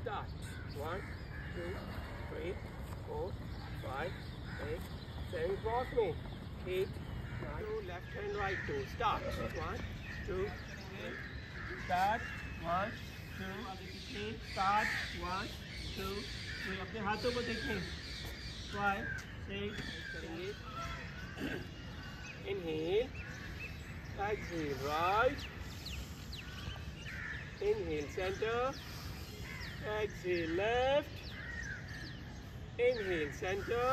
start. 1, 2, 3, 4, 5, 6, 7. Cross me. 8, 9. Left hand, right toe. Start. 1, 2, 3. Start. 1, 2, 3. Start. 1, 2, 3. अपने हाथों को देखें. 5, 6, 7. Inhale. Exhale. Right. Inhale. Center. Exhale. Left. Inhale. Center.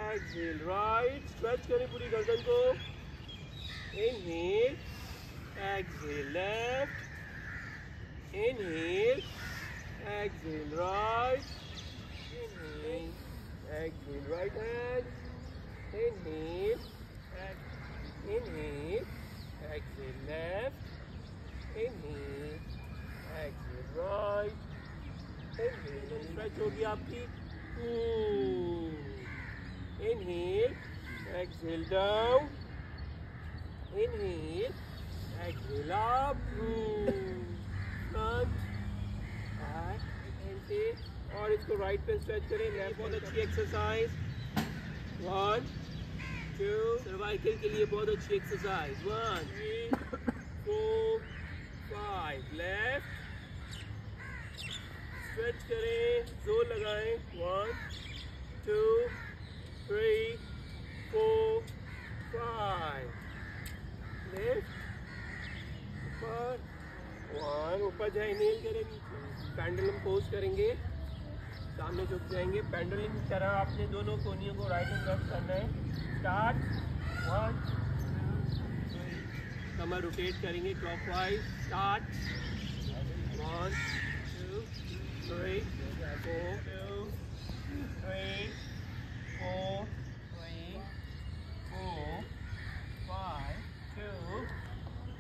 Exhale. Right. Stretch करें पूरी गर्दन को. Inhale. Exhale. Left. Inhale. Exhale. Right. Inhale. Exhale. Right hand. Inhale. Inhale. Exhale. Left. Inhale. Exhale. Right. Inhale. Stretch हो गई आपकी. Inhale. Exhale down. Inhale. Exhale up. Front. Back. And और इसको right पे स्ट्रेच करें. लेफ्ट बहुत अच्छी exercise. 1, 2. Cervical के लिए बहुत अच्छी एक्सरसाइज. 1, 3, 4, 5. लेफ्ट. स्ट्रेच करें. जोर लगाएं. 1, 2, 3, 4, 5. लेफ्ट. ऊपर. 1. ऊपर जाए. इनहेल करें. पेंडुलम पोज करेंगे. सामने झुक जाएंगे. पेंडुलम की तरह आपने दोनों कोनियों को राइट एंड लेफ्ट करना है. स्टार्ट. 1, 2, 3. कमर रोटेट करेंगे clockwise. Start. 1, 2, 3, 4, 2, 3, 4, 3, 4, 5, 2,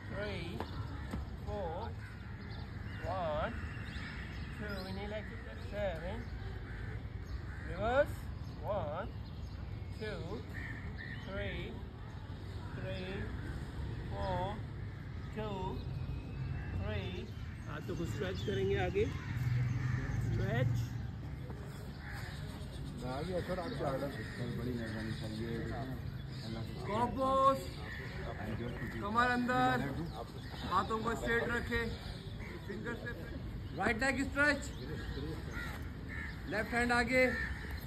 3, 4, 1, 2. Inhale, exhale. 7. Reverse. 1, 2, 3, 4, 2, 3. हाथों को स्ट्रेच करेंगे आगे. स्ट्रेच. कॉम्पोज. कमर अंदर. हाथों को स्ट्रेट रखे. फिंगर से right leg stretch. Left hand आगे.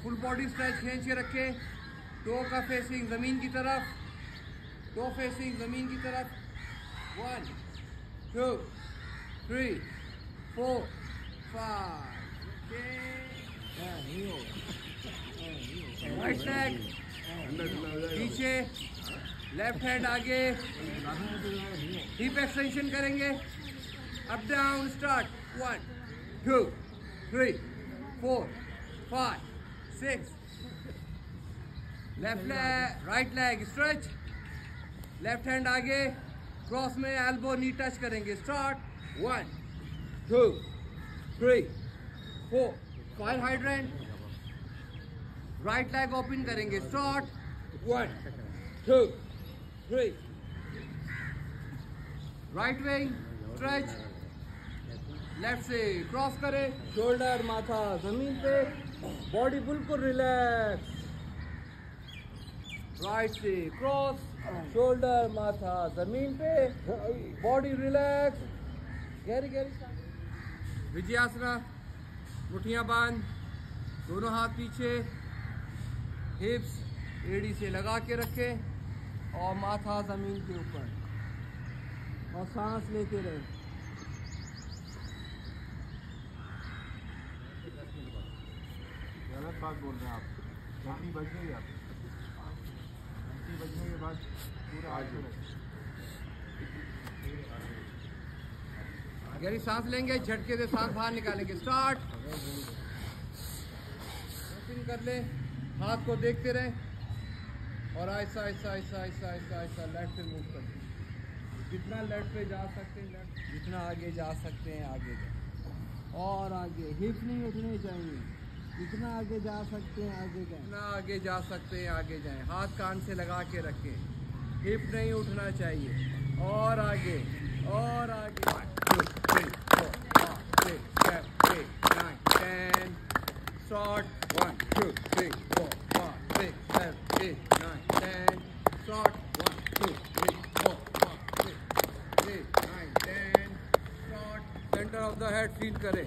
Full body stretch. खींच के रखें. टो का फेसिंग जमीन की तरफ. टो फेसिंग जमीन की तरफ. 1, 2, 3, 4, 5. राइट लेग पीछे. लेफ्ट हैंड आगे. हिप एक्सटेंशन करेंगे. Up down. Start. 1, 2, 3, 4, 5, 6. Left leg. Right leg stretch. Left hand आगे. क्रॉस में एल्बो नी टच करेंगे. Start. 1, 2, 3, 4, 5. Hydrant. Right leg open करेंगे. Start. 1, 2, 3. Right wing stretch. Left से क्रॉस करें. Shoulder माथा जमीन पे. बॉडी बिल्कुल रिलैक्स. राइट से क्रॉस. शोल्डर माथा जमीन पे. Body relax. गहरी गहरी. विजयासना. मुठियां बांध. दोनों हाथ पीछे. हिप्स एड़ी से लगा के रखें और माथा जमीन के ऊपर और सांस लेते रहें. गलत बात बोल रहे हैं आप. घंटी बज गई. आप घंटी बजने के बाद पूरा आज गहरी सांस लेंगे. झटके से सांस बाहर निकालेंगे. स्टार्ट. कर ले. हाथ को देखते रहें और ऐसा ऐसा ऐसा ऐसा ऐसा ऐसा लेफ्ट से मूव कर. जितना लेफ्ट पे जा सकते हैं लेफ्ट. जितना आगे जा सकते हैं आगे जाए. और आगे. हिप्स नहीं उठने चाहिए. जितना आगे जा सकते हैं आगे जाएं. जितना आगे जा सकते हैं आगे जाएं. हाथ कान से लगा के रखें. हिप नहीं उठना चाहिए. और आगे. और आगे. 1, 2, 3, 4, 5, 6, 7. 8, 9, 10. Start. 1, 2, 3, 4, 5, 6, 7, 8, 9, 10. Start. 1, 2, 3, 4, 5, 6, 8, 9, 10. Start. Center of the head feel करे.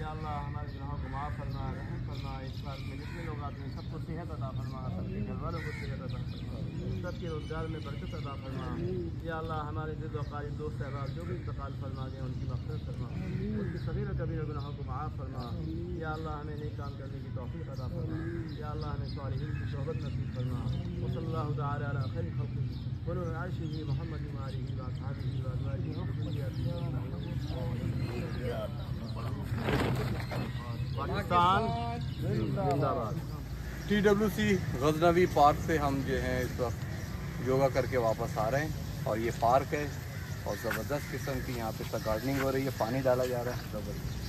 या अल्लाह हमारे गुनाहों को माफ़ फरमा रहम फरमा इस बार में जितने लोग आते हैं सबको सेहत अता फरमा सबके घर वालों को सेहत अता फरमा सबके रोजगार में बरकत अता फरमा या अल्लाह हमारे दिल वक़ारी दोस्त अहबाब जो भी इंतकाल फरमा गए उनकी मग़फ़िरत फरमा उनकी सग़ीर कबीर गुनाहों को माफ़ फरमा या अल्लाह हमें नेक काम करने की तौफ़ीक़ अता फरमा या अल्लाह हमें सालिहीन की सोहबत नसीब फरमा वसल्लल्लाहु तआला अला खैरि खल्क़िही व नूरि अर्शिही मुहम्मद व आलिही व असहाबिही व अज़वाजिही पाकिस्तान जिंदाबाद। TWC गजनवी पार्क से हम जो हैं इस वक्त योगा करके वापस आ रहे हैं और ये पार्क है और ज़बरदस्त किस्म की यहाँ पे गार्डनिंग हो रही है, पानी डाला जा रहा है ज़बरदस्त।